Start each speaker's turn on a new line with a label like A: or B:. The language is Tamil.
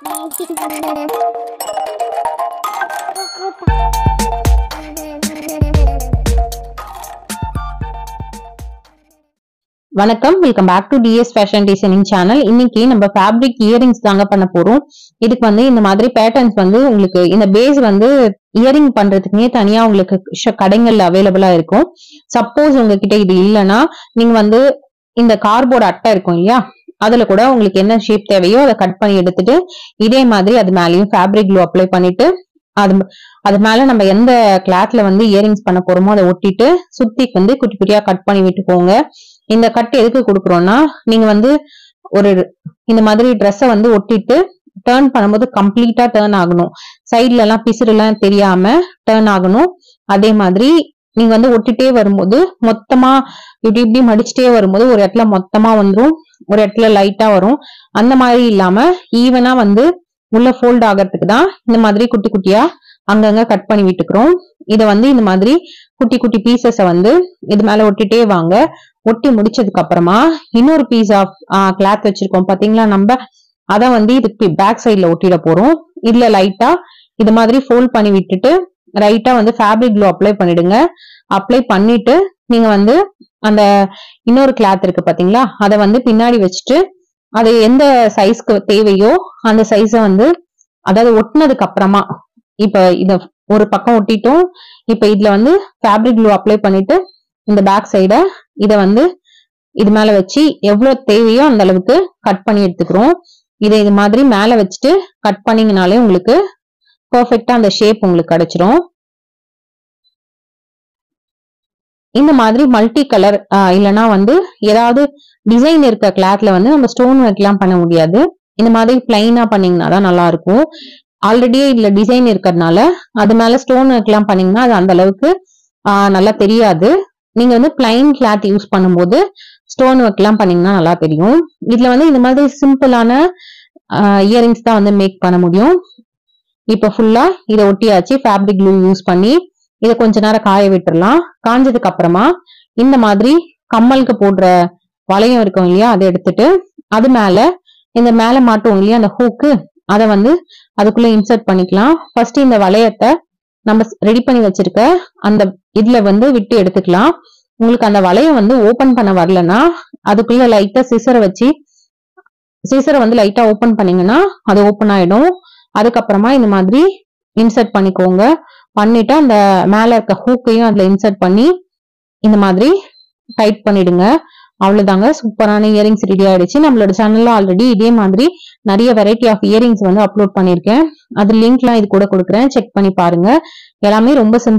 A: வணக்கம், welcome back to DS fashion designing channel. இன்னைக்கு நம்ம ஃபேப்ரிக் இயரிங்ஸ் தாங்க பண்ண போறோம். இதுக்கு இந்த மாதிரி பேட்டர்ன்ஸ் உங்களுக்கு இந்த பேஸ் இயரிங் பண்றதுக்குமே தனியா உங்களுக்கு கடைகள்ல அவைலபிளா இருக்கும். சப்போஸ் உங்ககிட்ட இது இல்லைன்னா நீங்க இந்த கார்போர்ட் அட்டை இருக்கும் இல்லையா, அதுல கூட உங்களுக்கு என்ன ஷேப் தேவையோ அதை கட் பண்ணி எடுத்துட்டு இதே மாதிரி அது மேலேயும் ஃபேப்ரிக் க்ளூ அப்ளை பண்ணிட்டு அது மேல நம்ம எந்த கிளாத்ல இயரிங்ஸ் பண்ண போறோமோ அதை ஒட்டிட்டு சுத்தி குட்டி குட்டியா கட் பண்ணி விட்டுக்கோங்க. இந்த கட் எதுக்கு கொடுக்குறோம்னா, நீங்க ஒரு இந்த மாதிரி ட்ரெஸ்ஸை ஒட்டிட்டு டர்ன் பண்ணும்போது கம்ப்ளீட்டா டர்ன் ஆகணும். சைட்ல எல்லாம் பிசுறு எல்லாம் தெரியாம டர்ன் ஆகணும். அதே மாதிரி நீங்க ஒட்டிட்டே வரும்போது மொத்தமா இப்படி மடிச்சுட்டே வரும்போது ஒரு இடத்துல மொத்தமா வந்துரும், ஒரு இடத்துல லைட்டா வரும். அந்த மாதிரி இல்லாம ஈவனா உள்ள ஃபோல்ட் ஆகிறதுக்கு தான் இந்த மாதிரி குட்டி குட்டியா அங்கங்க கட் பண்ணி விட்டுக்கிறோம். இதை இந்த மாதிரி குட்டி குட்டி பீசஸ இது மேல ஒட்டிட்டே வாங்க. ஒட்டி முடிச்சதுக்கு அப்புறமா இன்னொரு பீஸ் ஆஃப் கிளாத் வச்சிருக்கோம் பாத்தீங்களா, நம்ம அத இதுக்கு பேக் சைட்ல ஒட்டிட போறோம். இதுல லைட்டா இது மாதிரி ஃபோல்ட் பண்ணி விட்டுட்டு ரைட்டா ஃபேப்ரிக் க்ளூ அப்ளை பண்ணிடுங்க. அப்ளை பண்ணிட்டு நீங்க அந்த இன்னொரு கிளாத் இருக்கு பாத்தீங்களா, அதை பின்னாடி வச்சுட்டு அது எந்த சைஸ்க்கு தேவையோ அந்த சைஸ அதாவது ஒட்டினதுக்கு அப்புறமா இப்ப இத ஒரு பக்கம் ஒட்டிட்டோம். இப்ப இதுல ஃபேப்ரிக் க்ளூ அப்ளை பண்ணிட்டு இந்த பேக் சைட இத இது மேல வச்சு எவ்வளவு தேவையோ அந்த அளவுக்கு கட் பண்ணி எடுத்துக்கிறோம். இதை இது மாதிரி மேல வச்சுட்டு கட் பண்ணீங்கனாலே உங்களுக்கு பெர்ஃபெக்ட்டா அந்த ஷேப் உங்களுக்கு கிடைச்சிரும். இந்த மாதிரி மல்டி கலர் இல்லைன்னா ஏதாவது டிசைன் இருக்க கிளாத்ல நம்ம ஸ்டோன் ஒர்க் எல்லாம் பண்ண முடியாது. இந்த மாதிரி பிளைனா பண்ணீங்கன்னா தான் நல்லா இருக்கும். ஆல்ரெடியே இதுல டிசைன் இருக்கிறதுனால அது மேல ஸ்டோன் ஒர்க் எல்லாம் பண்ணீங்கன்னா அது அந்த அளவுக்கு நல்லா தெரியாது. நீங்க பிளைன் கிளாத் யூஸ் பண்ணும்போது ஸ்டோன் ஒர்க் எல்லாம் பண்ணீங்கன்னா நல்லா தெரியும். இதுல இந்த மாதிரி சிம்பிளான இயரிங்ஸ் தான் மேக் பண்ண முடியும். இப்ப ஃபுல்லா இதை ஒட்டியாச்சு. ஃபேப்ரிக் க்ளூ யூஸ் பண்ணி இதை கொஞ்ச நேரம் காய விட்டுறலாம். காஞ்சதுக்கு அப்புறமா இந்த மாதிரி கம்மலுக்கு போடுற வளையம் இருக்கும் இல்லையா, அதை எடுத்துட்டு அது மேல இந்த மேல மாட்டோம் இல்லையா அந்த ஹூக்கு, அதை அதுக்குள்ள இன்சர்ட் பண்ணிக்கலாம். ஃபர்ஸ்ட் இந்த வளையத்தை நம்ம ரெடி பண்ணி வச்சிருக்க அந்த இதுல விட்டு எடுத்துக்கலாம். உங்களுக்கு அந்த வளையம் ஓபன் பண்ண வரலன்னா அதுக்குள்ள லைட்டா சிசரை வச்சு சிசரை லைட்டா ஓபன் பண்ணீங்கன்னா அது ஓபன் ஆயிடும். அதுக்கப்புறமா இந்த மாதிரி இன்சர்ட் பண்ணிக்கோங்க. பண்ணிட்டு அந்த மேல இருக்க ஹூக்கையும் அதுல இன்சர்ட் பண்ணி இந்த மாதிரி டைட் பண்ணிடுங்க. அவ்வளவுதாங்க, சூப்பரான இயரிங்ஸ் ரெடி ஆயிடுச்சு. நம்மளோட சேனல்ல ஆல்ரெடி இதே மாதிரி நிறைய வெரைட்டி ஆஃப் இயரிங்ஸ் அப்லோட் பண்ணிருக்கேன். அது லிங்க்லாம் இது கூட கொடுக்குறேன், செக் பண்ணி பாருங்க. எல்லாமே ரொம்ப சிம்பிள்.